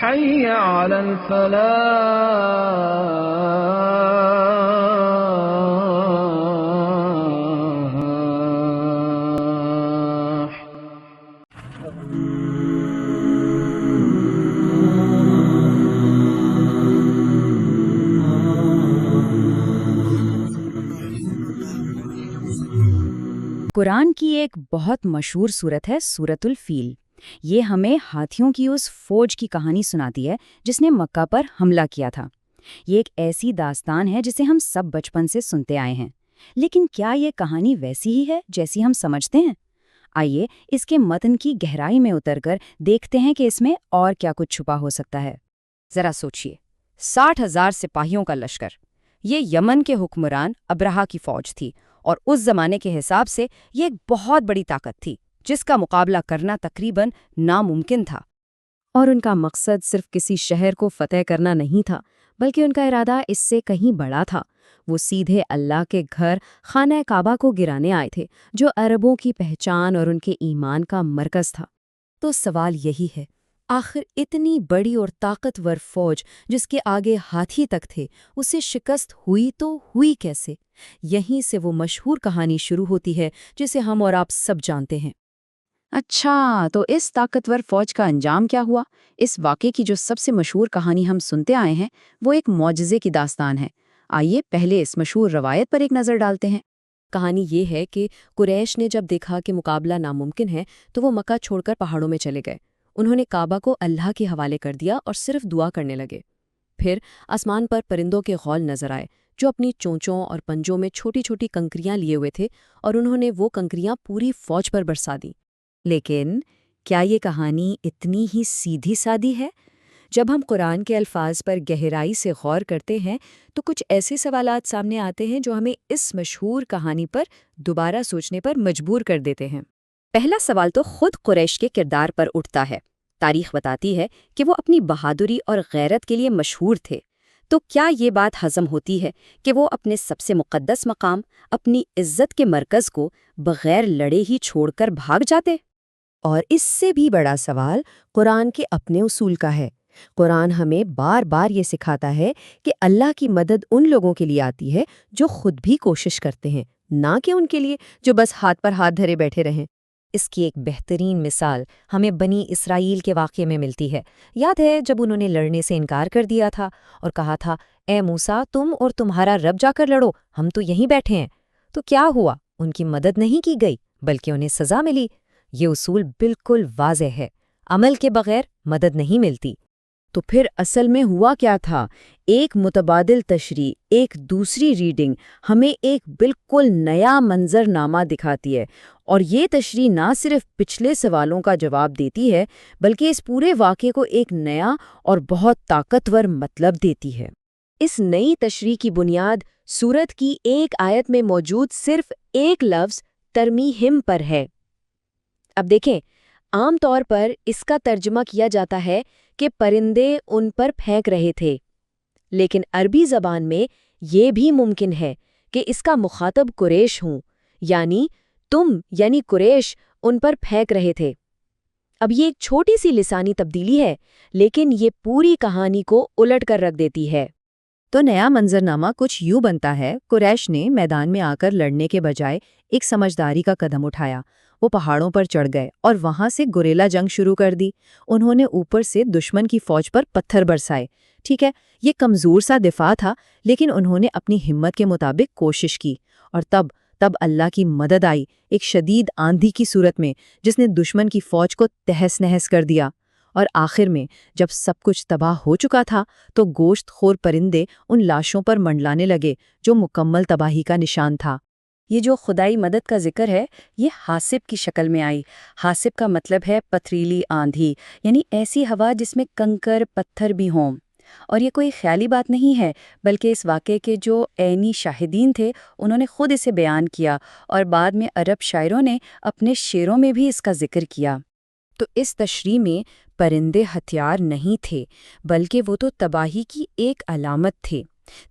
حي على الفلاح. قرآن کی ایک بہت مشہور سورت ہے سورۃ الفیل۔ یہ ہمیں ہاتھیوں کی اس فوج کی کہانی سناتی ہے جس نے مکہ پر حملہ کیا تھا۔ یہ ایک ایسی داستان ہے جسے ہم سب بچپن سے سنتے آئے ہیں، لیکن کیا یہ کہانی ویسی ہی ہے جیسی ہم سمجھتے ہیں؟ آئیے اس کے متن کی گہرائی میں اتر کر دیکھتے ہیں کہ اس میں اور کیا کچھ چھپا ہو سکتا ہے۔ ذرا سوچئے، 60,000 سپاہیوں کا لشکر، یہ یمن کے حکمران ابرہہ کی فوج تھی، اور اس زمانے کے حساب سے یہ ایک بہت بڑی طاقت تھی جس کا مقابلہ کرنا تقریباً ناممکن تھا۔ اور ان کا مقصد صرف کسی شہر کو فتح کرنا نہیں تھا، بلکہ ان کا ارادہ اس سے کہیں بڑا تھا۔ وہ سیدھے اللہ کے گھر خانہ کعبہ کو گرانے آئے تھے، جو عربوں کی پہچان اور ان کے ایمان کا مرکز تھا۔ تو سوال یہی ہے، آخر اتنی بڑی اور طاقتور فوج جس کے آگے ہاتھی تک تھے، اسے شکست ہوئی تو ہوئی کیسے؟ یہیں سے وہ مشہور کہانی شروع ہوتی ہے جسے ہم اور آپ سب جانتے ہیں۔ اچھا، تو اس طاقتور فوج کا انجام کیا ہوا؟ اس واقعے کی جو سب سے مشہور کہانی ہم سنتے آئے ہیں وہ ایک معجزے کی داستان ہے۔ آئیے پہلے اس مشہور روایت پر ایک نظر ڈالتے ہیں۔ کہانی یہ ہے کہ قریش نے جب دیکھا کہ مقابلہ ناممکن ہے تو وہ مکہ چھوڑ کر پہاڑوں میں چلے گئے۔ انہوں نے کعبہ کو اللہ کے حوالے کر دیا اور صرف دعا کرنے لگے۔ پھر آسمان پر پرندوں کے غول نظر آئے جو اپنی چونچوں اور پنجوں میں چھوٹی چھوٹی کنکریاں لیے ہوئے تھے، اور انہوں نے وہ کنکریاں پوری فوج پر برسا دیں۔ لیکن کیا یہ کہانی اتنی ہی سیدھی سادی ہے؟ جب ہم قرآن کے الفاظ پر گہرائی سے غور کرتے ہیں تو کچھ ایسے سوالات سامنے آتے ہیں جو ہمیں اس مشہور کہانی پر دوبارہ سوچنے پر مجبور کر دیتے ہیں۔ پہلا سوال تو خود قریش کے کردار پر اٹھتا ہے۔ تاریخ بتاتی ہے کہ وہ اپنی بہادری اور غیرت کے لیے مشہور تھے۔ تو کیا یہ بات ہضم ہوتی ہے کہ وہ اپنے سب سے مقدس مقام، اپنی عزت کے مرکز کو بغیر لڑے ہی چھوڑ کر بھاگ جاتے؟ اور اس سے بھی بڑا سوال قرآن کے اپنے اصول کا ہے۔ قرآن ہمیں بار بار یہ سکھاتا ہے کہ اللہ کی مدد ان لوگوں کے لیے آتی ہے جو خود بھی کوشش کرتے ہیں، نہ کہ ان کے لیے جو بس ہاتھ پر ہاتھ دھرے بیٹھے رہیں۔ اس کی ایک بہترین مثال ہمیں بنی اسرائیل کے واقعے میں ملتی ہے۔ یاد ہے جب انہوں نے لڑنے سے انکار کر دیا تھا اور کہا تھا، اے موسیٰ، تم اور تمہارا رب جا کر لڑو، ہم تو یہیں بیٹھے ہیں۔ تو کیا ہوا؟ ان کی مدد نہیں کی گئی بلکہ انہیں سزا ملی۔ یہ اصول بالکل واضح ہے، عمل کے بغیر مدد نہیں ملتی۔ تو پھر اصل میں ہوا کیا تھا؟ ایک متبادل تشریح، ایک دوسری ریڈنگ ہمیں ایک بالکل نیا منظر نامہ دکھاتی ہے، اور یہ تشریح نہ صرف پچھلے سوالوں کا جواب دیتی ہے بلکہ اس پورے واقعے کو ایک نیا اور بہت طاقتور مطلب دیتی ہے۔ اس نئی تشریح کی بنیاد سورت کی ایک آیت میں موجود صرف ایک لفظ ترمیہم پر ہے۔ اب دیکھیں، عام طور پر اس کا ترجمہ کیا جاتا ہے کہ پرندے ان پر پھینک رہے تھے، لیکن عربی زبان میں یہ بھی ممکن ہے کہ اس کا مخاطب قریش ہوں، یعنی تم یعنی قریش ان پر پھینک رہے تھے۔ اب یہ ایک چھوٹی سی لسانی تبدیلی ہے، لیکن یہ پوری کہانی کو الٹ کر رکھ دیتی ہے۔ تو نیا منظرنامہ کچھ یوں بنتا ہے، قریش نے میدان میں آ کر لڑنے کے بجائے ایک سمجھداری کا قدم اٹھایا۔ وہ پہاڑوں پر چڑھ گئے اور وہاں سے گوریلا جنگ شروع کر دی۔ انہوں نے اوپر سے دشمن کی فوج پر پتھر برسائے۔ ٹھیک ہے، یہ کمزور سا دفاع تھا، لیکن انہوں نے اپنی ہمت کے مطابق کوشش کی، اور تب اللہ کی مدد آئی ایک شدید آندھی کی صورت میں جس نے دشمن کی فوج کو تہس نہس کر دیا۔ اور آخر میں جب سب کچھ تباہ ہو چکا تھا تو گوشت خور پرندے ان لاشوں پر منڈلانے لگے جو مکمل تباہی کا نشان تھا۔ یہ جو خدائی مدد کا ذکر ہے یہ حاسب کی شکل میں آئی۔ حاسب کا مطلب ہے پتھریلی آندھی، یعنی ایسی ہوا جس میں کنکر پتھر بھی ہوں۔ اور یہ کوئی خیالی بات نہیں ہے، بلکہ اس واقعے کے جو عینی شاہدین تھے انہوں نے خود اسے بیان کیا، اور بعد میں عرب شاعروں نے اپنے شعروں میں بھی اس کا ذکر کیا۔ تو اس تشریح میں پرندے ہتھیار نہیں تھے، بلکہ وہ تو تباہی کی ایک علامت تھے۔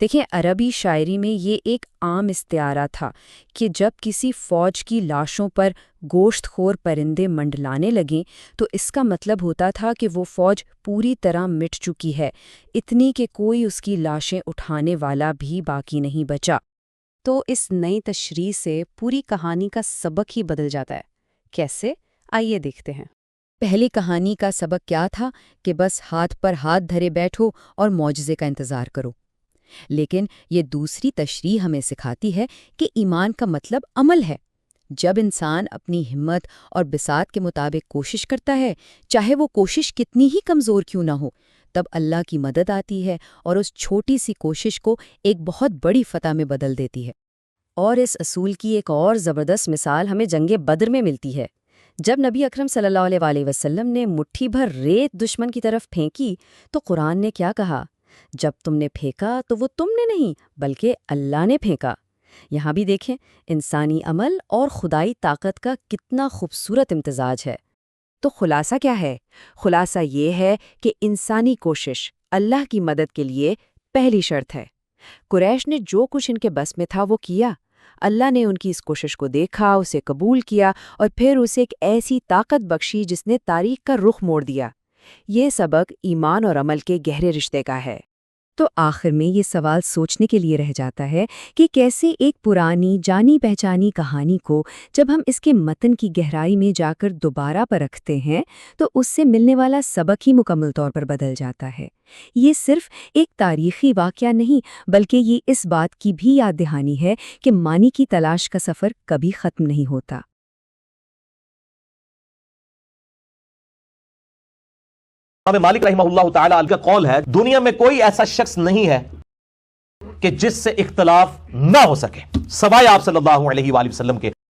دیکھیں عربی شاعری میں یہ ایک عام استعارہ تھا کہ جب کسی فوج کی لاشوں پر گوشت خور پرندے منڈلانے لگیں تو اس کا مطلب ہوتا تھا کہ وہ فوج پوری طرح مٹ چکی ہے، اتنی کہ کوئی اس کی لاشیں اٹھانے والا بھی باقی نہیں بچا۔ تو اس نئی تشریح سے پوری کہانی کا سبق ہی بدل جاتا ہے۔ کیسے؟ آئیے دیکھتے ہیں۔ پہلی کہانی کا سبق کیا تھا کہ بس ہاتھ پر ہاتھ دھرے بیٹھو اور معجزے کا انتظار کرو، لیکن یہ دوسری تشریح ہمیں سکھاتی ہے کہ ایمان کا مطلب عمل ہے۔ جب انسان اپنی ہمت اور بساط کے مطابق کوشش کرتا ہے، چاہے وہ کوشش کتنی ہی کمزور کیوں نہ ہو، تب اللہ کی مدد آتی ہے اور اس چھوٹی سی کوشش کو ایک بہت بڑی فتح میں بدل دیتی ہے۔ اور اس اصول کی ایک اور زبردست مثال ہمیں جنگ بدر میں ملتی ہے۔ جب نبی اکرم صلی اللہ علیہ وسلم نے مٹھی بھر ریت دشمن کی طرف پھینکی تو قرآن نے کیا کہا؟ جب تم نے پھینکا تو وہ تم نے نہیں بلکہ اللہ نے پھینکا۔ یہاں بھی دیکھیں انسانی عمل اور خدائی طاقت کا کتنا خوبصورت امتزاج ہے۔ تو خلاصہ کیا ہے؟ خلاصہ یہ ہے کہ انسانی کوشش اللہ کی مدد کے لیے پہلی شرط ہے۔ قریش نے جو کچھ ان کے بس میں تھا وہ کیا۔ اللہ نے ان کی اس کوشش کو دیکھا، اسے قبول کیا اور پھر اسے ایک ایسی طاقت بخشی جس نے تاریخ کا رخ موڑ دیا۔ یہ سبق ایمان اور عمل کے گہرے رشتے کا ہے۔ تو آخر میں یہ سوال سوچنے کے لیے رہ جاتا ہے کہ کیسے ایک پرانی جانی پہچانی کہانی کو جب ہم اس کے متن کی گہرائی میں جا کر دوبارہ پرکھتے ہیں تو اس سے ملنے والا سبق ہی مکمل طور پر بدل جاتا ہے۔ یہ صرف ایک تاریخی واقعہ نہیں بلکہ یہ اس بات کی بھی یاد دہانی ہے کہ معنی کی تلاش کا سفر کبھی ختم نہیں ہوتا۔ امام مالک رحمہ اللہ تعالیٰ کا قول ہے، دنیا میں کوئی ایسا شخص نہیں ہے کہ جس سے اختلاف نہ ہو سکے سوائے آپ صلی اللہ علیہ وآلہ وسلم کے۔